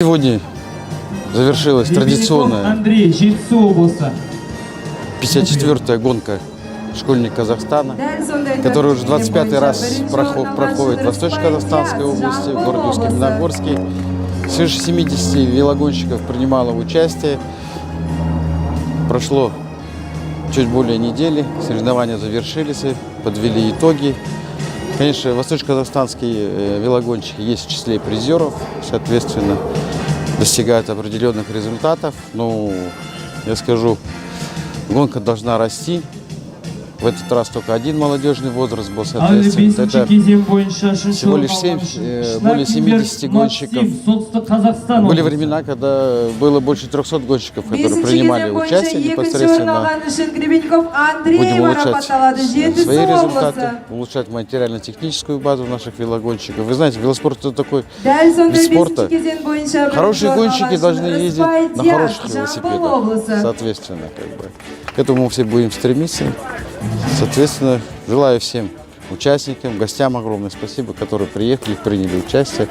Сегодня завершилась традиционная 54-я гонка «Школьник Казахстана», которая уже 25-й раз проходит в Восточно-Казахстанской области, в городе Усть-Каменогорске. Свыше 70 велогонщиков принимало участие. Прошло чуть более недели, соревнования завершились, подвели итоги. Конечно, восточно-казахстанские велогонщики есть в числе призеров, соответственно, достигают определенных результатов. Но я скажу, гонка должна расти. В этот раз только один молодежный возраст был, соответственно. Это всего лишь более 70 гонщиков. Были времена, когда было больше 300 гонщиков, которые принимали участие непосредственно. Будем улучшать свои результаты, улучшать материально-техническую базу наших велогонщиков. Вы знаете, велоспорт — это такой вид спорта. Хорошие гонщики должны ездить на хороших велосипедах, соответственно. К этому мы все будем стремиться. Соответственно, желаю всем участникам, гостям огромное спасибо, которые приехали, приняли участие.